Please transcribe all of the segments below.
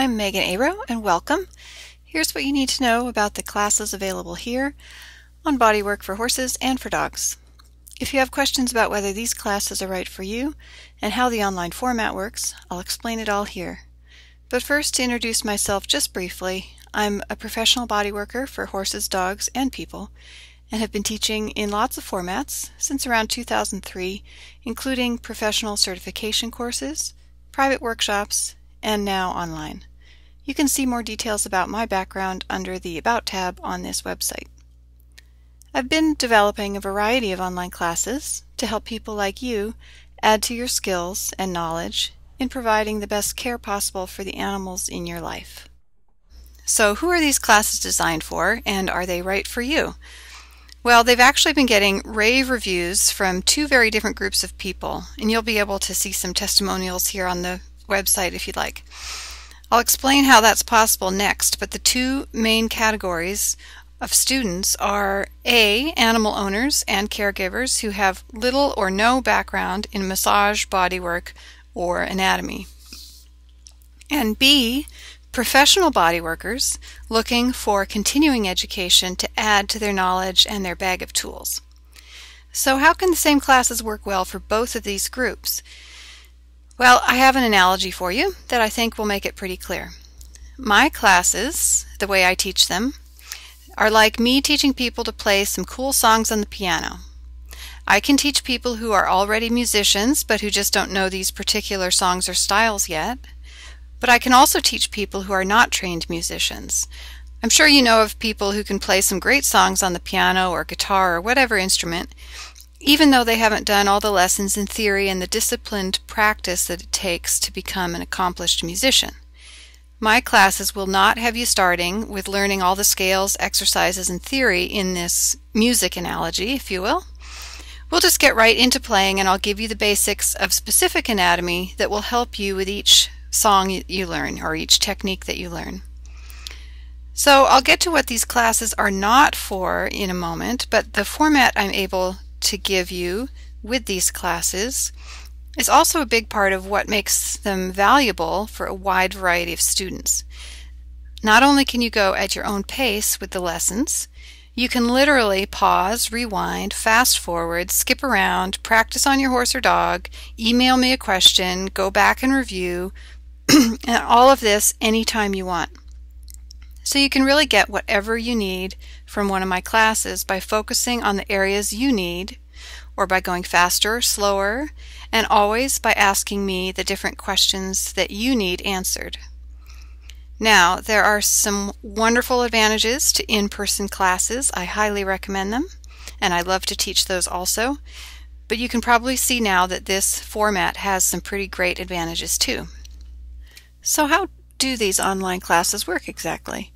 I'm Megan Aro, and welcome. Here's what you need to know about the classes available here on bodywork for horses and for dogs. If you have questions about whether these classes are right for you and how the online format works, I'll explain it all here. But first, to introduce myself just briefly, I'm a professional bodyworker for horses, dogs, and people, and have been teaching in lots of formats since around 2003, including professional certification courses, private workshops, and now online. You can see more details about my background under the About tab on this website. I've been developing a variety of online classes to help people like you add to your skills and knowledge in providing the best care possible for the animals in your life. So who are these classes designed for, and are they right for you? Well, they've actually been getting rave reviews from two very different groups of people, and you'll be able to see some testimonials here on the website if you'd like. I'll explain how that's possible next, but the two main categories of students are A, animal owners and caregivers who have little or no background in massage, bodywork, or anatomy, and B, professional bodyworkers looking for continuing education to add to their knowledge and their bag of tools. So how can the same classes work well for both of these groups? Well, I have an analogy for you that I think will make it pretty clear. My classes, the way I teach them, are like me teaching people to play some cool songs on the piano. I can teach people who are already musicians but who just don't know these particular songs or styles yet. But I can also teach people who are not trained musicians. I'm sure you know of people who can play some great songs on the piano or guitar or whatever instrument, even though they haven't done all the lessons in theory and the disciplined practice that it takes to become an accomplished musician. My classes will not have you starting with learning all the scales, exercises, and theory in this music analogy, if you will. We'll just get right into playing, and I'll give you the basics of specific anatomy that will help you with each song you learn or each technique that you learn. So I'll get to what these classes are not for in a moment, but the format I'm able to give you with these classes is also a big part of what makes them valuable for a wide variety of students. Not only can you go at your own pace with the lessons, you can literally pause, rewind, fast forward, skip around, practice on your horse or dog, email me a question, go back and review, and all of this anytime you want. So you can really get whatever you need from one of my classes by focusing on the areas you need, or by going faster or slower, and always by asking me the different questions that you need answered. Now, there are some wonderful advantages to in-person classes. I highly recommend them, and I love to teach those also. But you can probably see now that this format has some pretty great advantages too. So how do these online classes work exactly?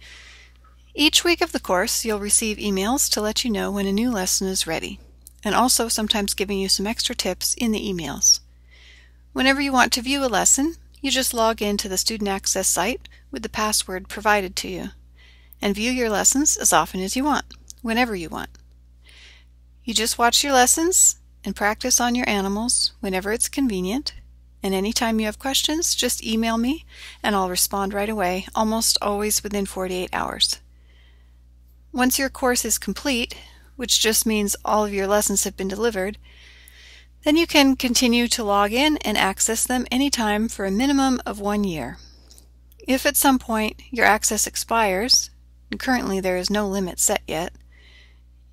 Each week of the course, you'll receive emails to let you know when a new lesson is ready, and also sometimes giving you some extra tips in the emails. Whenever you want to view a lesson, you just log into the Student Access site with the password provided to you, and view your lessons as often as you want, whenever you want. You just watch your lessons and practice on your animals whenever it's convenient, and anytime you have questions, just email me and I'll respond right away, almost always within 48 hours. Once your course is complete, which just means all of your lessons have been delivered, then you can continue to log in and access them anytime for a minimum of 1 year. If at some point your access expires, and currently there is no limit set yet,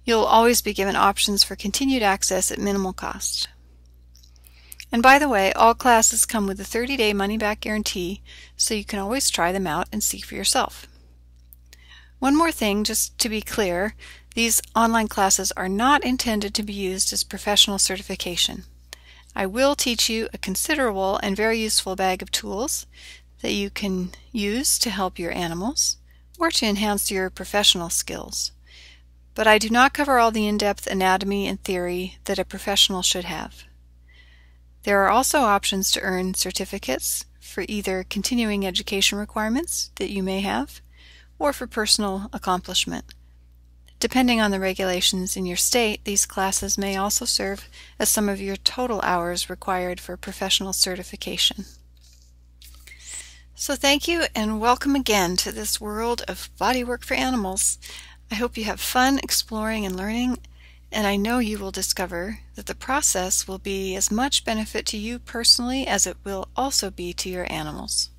you'll always be given options for continued access at minimal cost. And by the way, all classes come with a 30-day money-back guarantee, so you can always try them out and see for yourself. One more thing, just to be clear, these online classes are not intended to be used as professional certification. I will teach you a considerable and very useful bag of tools that you can use to help your animals or to enhance your professional skills. But I do not cover all the in-depth anatomy and theory that a professional should have. There are also options to earn certificates for either continuing education requirements that you may have or for personal accomplishment. Depending on the regulations in your state, these classes may also serve as some of your total hours required for professional certification. So thank you and welcome again to this world of bodywork for animals. I hope you have fun exploring and learning, and I know you will discover that the process will be as much benefit to you personally as it will also be to your animals.